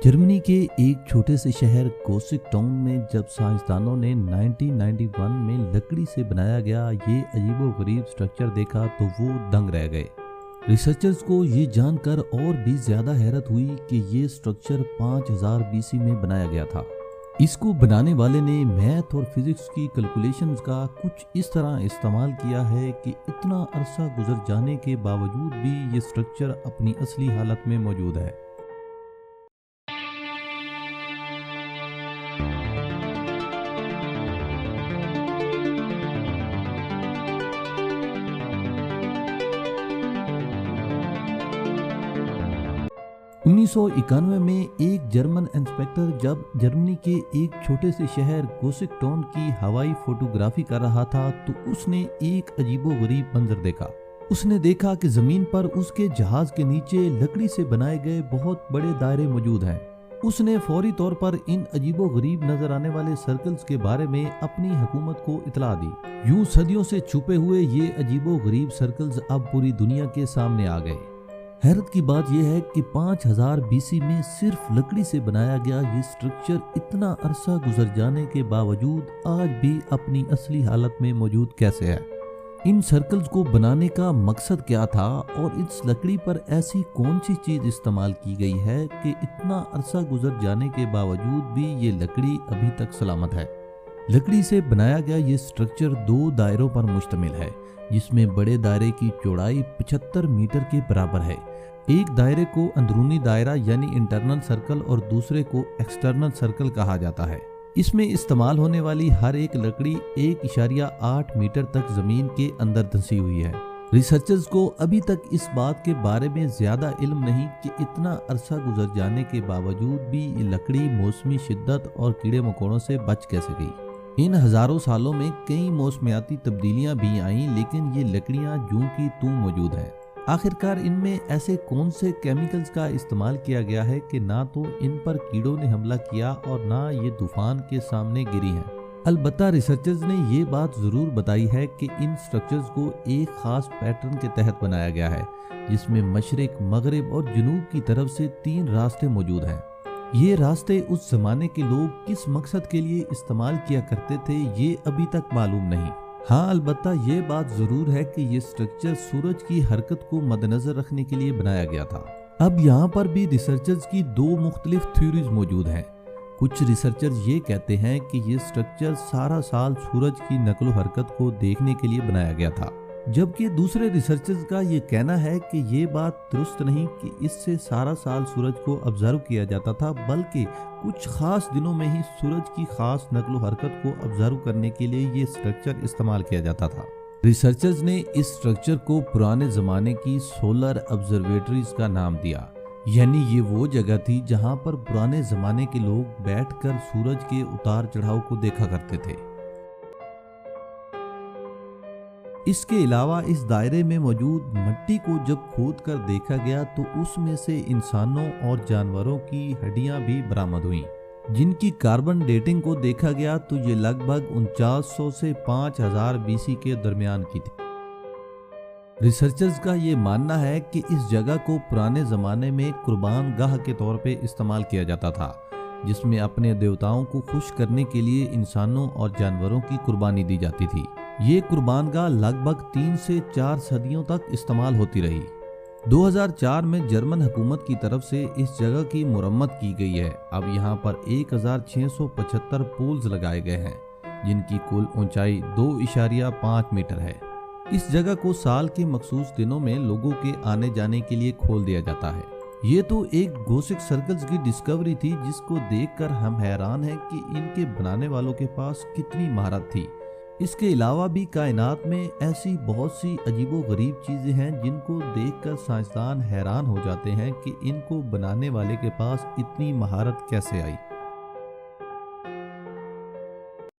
Germany के एक छोटे से शहर गोसिक टाउन में जब साइंसदानों ने 1991 में लकड़ी से बनाया गया ये अजीबोगरीब स्ट्रक्चर देखा तो वो दंग रह गए। रिसर्चर्स को ये जानकर और भी ज़्यादा हैरत हुई कि ये स्ट्रक्चर 5000 बीसी में बनाया गया था। इसको बनाने वाले ने मैथ और फिजिक्स की कैलकुलेशंस का कुछ इस तरह इस्तेमाल किया है कि इतना अरसा गुजर जाने के बावजूद भी ये स्ट्रक्चर अपनी असली हालत में मौजूद है। उन्नीस सौ 1991 में एक जर्मन इंस्पेक्टर जब जर्मनी के एक छोटे से शहर गोसिक टाउन की हवाई फोटोग्राफी कर रहा था तो उसने एक अजीबोगरीब मंजर देखा। उसने देखा कि जमीन पर उसके जहाज के नीचे लकड़ी से बनाए गए बहुत बड़े दायरे मौजूद हैं। उसने फौरी तौर पर इन अजीबोगरीब नजर आने वाले सर्कल्स के बारे में अपनी हुकूमत को इतला दी। यूं सदियों से छुपे हुए ये अजीबोगरीब सर्कल्स अब पूरी दुनिया के सामने आ गए। हैरत की बात यह है कि 5000 बीसी में सिर्फ लकड़ी से बनाया गया ये स्ट्रक्चर इतना अरसा गुजर जाने के बावजूद आज भी अपनी असली हालत में मौजूद कैसे है। इन सर्कल्स को बनाने का मकसद क्या था और इस लकड़ी पर ऐसी कौन सी चीज इस्तेमाल की गई है कि इतना अरसा गुजर जाने के बावजूद भी ये लकड़ी अभी तक सलामत है। लकड़ी से बनाया गया ये स्ट्रक्चर 2 दायरों पर मुश्तमिल है, जिसमें बड़े दायरे की चौड़ाई 75 मीटर के बराबर है। एक दायरे को अंदरूनी दायरा यानी इंटरनल सर्कल और दूसरे को एक्सटर्नल सर्कल कहा जाता है। इसमें इस्तेमाल होने वाली हर एक लकड़ी 1.8 मीटर तक जमीन के अंदर धंसी हुई है। रिसर्चर्स को अभी तक इस बात के बारे में ज्यादा इल्म नहीं कि इतना अरसा गुजर जाने के बावजूद भी ये लकड़ी मौसमी शिद्दत और कीड़े मकोड़ों से बच कैसे गई। इन हजारों सालों में कई मौसमियाती तब्दीलियां भी आईं, लेकिन ये लकड़ियां यूं की त्यों मौजूद हैं। आखिरकार इनमें ऐसे कौन से केमिकल्स का इस्तेमाल किया गया है कि ना तो इन पर कीड़ों ने हमला किया और ना ये तूफान के सामने गिरी हैं। अलबत्ता रिसर्चर्स ने ये बात जरूर बताई है कि इन स्ट्रक्चर्स को एक खास पैटर्न के तहत बनाया गया है, जिसमें मशरिक, मगरिब और जुनूब की तरफ से 3 रास्ते मौजूद हैं। ये रास्ते उस जमाने के लोग किस मकसद के लिए इस्तेमाल किया करते थे ये अभी तक मालूम नहीं। हाँ, अलबत्ता ये बात जरूर है कि ये स्ट्रक्चर सूरज की हरकत को मद्देनजर रखने के लिए बनाया गया था। अब यहाँ पर भी रिसर्चर्स की 2 मुख्तलिफ थ्योरीज मौजूद हैं। कुछ रिसर्चर्स ये कहते हैं कि ये स्ट्रक्चर सारा साल सूरज की नकलो हरकत को देखने के लिए बनाया गया था, जबकि दूसरे रिसर्चर्स का ये कहना है कि ये बात दुरुस्त नहीं कि इससे सारा साल सूरज को ऑब्जर्व किया जाता था, बल्कि कुछ खास दिनों में ही सूरज की खास नकलो हरकत को ऑब्जर्व करने के लिए ये स्ट्रक्चर इस्तेमाल किया जाता था। रिसर्चर्स ने इस स्ट्रक्चर को पुराने जमाने की सोलर ऑब्जर्वेटरीज का नाम दिया, यानी ये वो जगह थी जहां पर पुराने जमाने के लोग बैठकर सूरज के उतार चढ़ाव को देखा करते थे। इसके अलावा इस दायरे में मौजूद मिट्टी को जब खोद कर देखा गया तो उसमें से इंसानों और जानवरों की हड्डियां भी बरामद हुईं, जिनकी कार्बन डेटिंग को देखा गया तो ये लगभग 4900 से 5000 बीसी के दरमियान की थी। रिसर्चर्स का ये मानना है कि इस जगह को पुराने जमाने में कुर्बान गाह के तौर पे इस्तेमाल किया जाता था, जिसमें अपने देवताओं को खुश करने के लिए इंसानों और जानवरों की कुर्बानी दी जाती थी। ये कुर्बानगाह लगभग 3 से 4 सदियों तक इस्तेमाल होती रही। 2004 में जर्मन हुकूमत की तरफ से इस जगह की मुरम्मत की गई है। अब यहाँ पर 1675 पोल्स लगाए गए हैं, जिनकी कुल ऊंचाई 2.5 मीटर है। इस जगह को साल के मखसूस दिनों में लोगों के आने जाने के लिए खोल दिया जाता है। ये तो एक गोसिक सर्कल्स की डिस्कवरी थी, जिसको देखकर हम हैरान हैं कि इनके बनाने वालों के पास कितनी महारत थी। इसके अलावा भी कायनात में ऐसी बहुत सी अजीबोगरीब चीजें हैं जिनको देखकर साइंसदान हैरान हो जाते हैं कि इनको बनाने वाले के पास इतनी महारत कैसे आई।